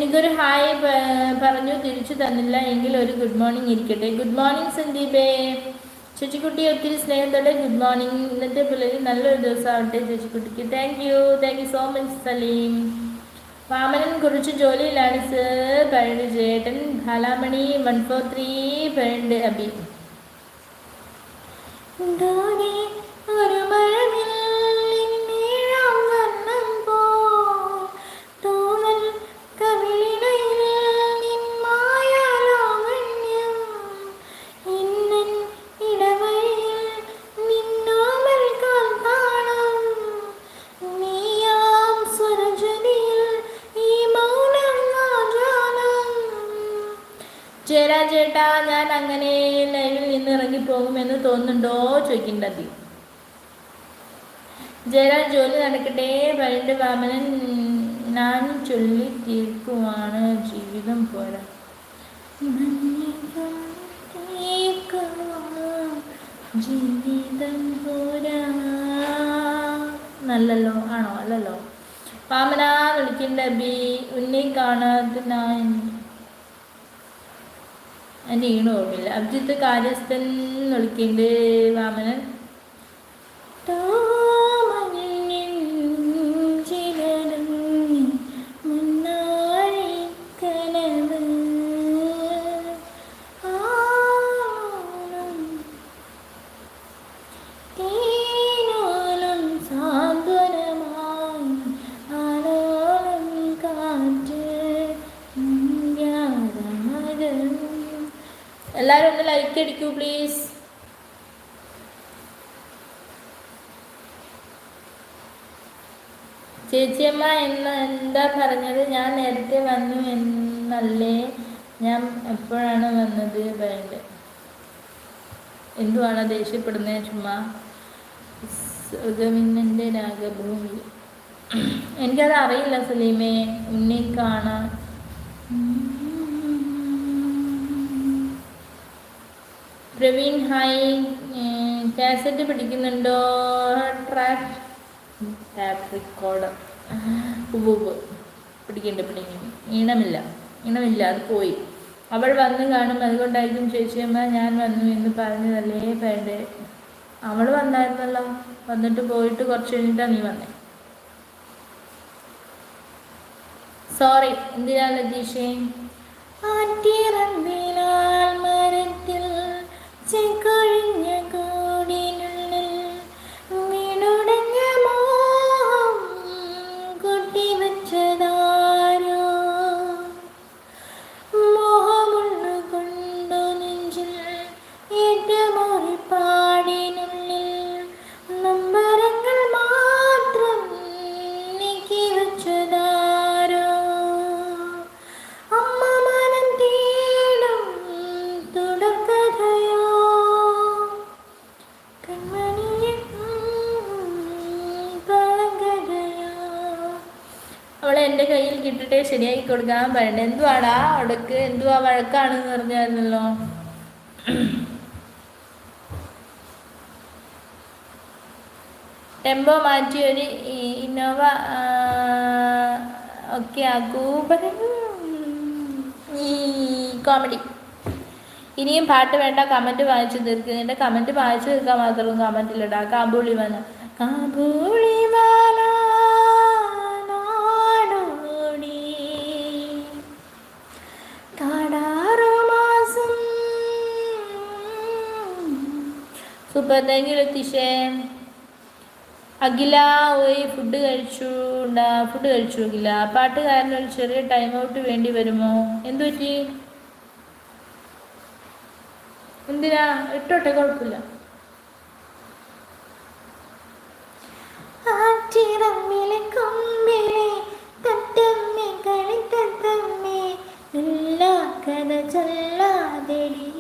എനിക്കൊരു ഹായ് പറഞ്ഞു തിരിച്ചു തന്നില്ല എങ്കിൽ ഒരു ഗുഡ് മോർണിംഗ് ഇരിക്കട്ടെ. ഗുഡ് മോർണിംഗ് സന്ദീപേ. ചേച്ചിക്കുട്ടി ഒത്തിരി സ്നേഹത്തോടെ ഗുഡ് മോർണിംഗ്. ഇന്നത്തെ പിള്ളേർ നല്ലൊരു ദിവസമാവട്ടെ ചേച്ചിക്കുട്ടിക്ക്. Thank you so much Salim. Vamanan കുറിച്ച് ജോലിയിലാണ് സർ. പഴയ ചേട്ടൻ ബാലാമണി 143 പഴയ അബി. ഒരു മഴവിൽ ചേട്ടാ ഞാൻ അങ്ങനെ ലൈവിൽ നിന്ന് ഇറങ്ങിപ്പോകുമെന്ന് തോന്നുന്നുണ്ടോ ചോദിക്കേണ്ടത്. ജയരാജ് ജോലി നടക്കട്ടെ. പണ്ട് വാമനൻ ഞാൻ ചൊല്ലി തീർക്കുവാണ് ജീവിതം പോരാ. ജീവിതം പോരാ നല്ലല്ലോ ആണോ? അല്ലല്ലോ. വാമന വിളിക്കേണ്ട ബി ഉന്നെ കാണാതെ ഞാൻ എൻ്റെ ഈണ ഓർമ്മയില്ല. അബ്ജിത്ത് കാര്യസ്ഥൻ വിളിക്കേണ്ട വാമനൻ. എല്ലാവരും ഒന്ന് ലൈക്ക് അടിക്കൂ പ്ലീസ്. ചേച്ചിയമ്മ എന്താ പറഞ്ഞത്? ഞാൻ നേരത്തെ വന്നു എന്നല്ലേ? ഞാൻ എപ്പോഴാണ് വന്നത്? പറയണ്ടേ എന്തുവാണ് ദേഷ്യപ്പെടുന്നത്? ചുമ്മാ സുഗമിന്നൻ്റെ രാഗഭൂമി. എനിക്കത് അറിയില്ല സലീമേ. ഉന്നെ കാണാൻ പ്രവീൺ ഹായ്. കാസറ്റ് പിടിക്കുന്നുണ്ടോ? ടാപ്പ് റെക്കോർഡർ പിടിക്കുന്നു. ഈണമില്ല അത് പോയി. അവൾ വന്ന് കാണും, അതുകൊണ്ടായിരിക്കും ചേച്ചിയമ്മ ഞാൻ വന്നു എന്ന് പറഞ്ഞതല്ലേ പേരുടെ. അവൾ വന്നായിരുന്നല്ലോ. വന്നിട്ട് പോയിട്ട് കുറച്ച് കഴിഞ്ഞിട്ടാണ് നീ വന്നേ. സോറി. എന്തിനാ ലതീഷേ? മരത്തിൽ ചെക്കൊഴിഞ്ഞ കൂടിനുള്ളിൽ വീണുടഞ്ഞ മോഹം കൊട്ടിവച്ചതാരോ. മോഹമുള്ളു കൊണ്ടു നെഞ്ചിൽ ഏറ്റമോറിപ്പാടിനുള്ളിൽ നമ്പരങ്ങൾ മാത്രം നീക്കി വച്ചതാരോ. അമ്മ മനം തേടും തുടക്കഥയോ കൺമണിയെ പഴങ്കഥയോ. അവളെ എൻ്റെ കയ്യിൽ കിട്ടിട്ടേ ശരിയാക്കി കൊടുക്കാൻ പറയണ്ട. എന്തുവാടാ അവിടേക്ക്? എന്തുവാ വഴക്കാണെന്ന് പറഞ്ഞായിരുന്നല്ലോ. ടെമ്പോ മാറ്റി ഒരു ഇന്നോവ ഒക്കെ ആക്കൂ. ഈ കോമഡി. ഇനിയും പാട്ട് വേണ്ട, കമൻറ്റ് വായിച്ചു തീർക്ക്. എൻ്റെ കമൻറ്റ് വായിച്ചു തീർക്കാൻ മാത്രം കമൻറ്റിലിടാ. Kabuliwala Nadodi Kadarumasam. Super, thank you ലതീഷേ. അഖില ഓയ് ഫുഡ് കഴിച്ചു അഖില. പാട്ടുകാരന് ഒരു ചെറിയ ടൈം ഔട്ട് വേണ്ടി വരുമോ? എന്തു പറ്റി? എന്തിനാ? ഇട്ടോട്ടെ, കുഴപ്പമില്ല. കഥ ചൊല്ലാതെടി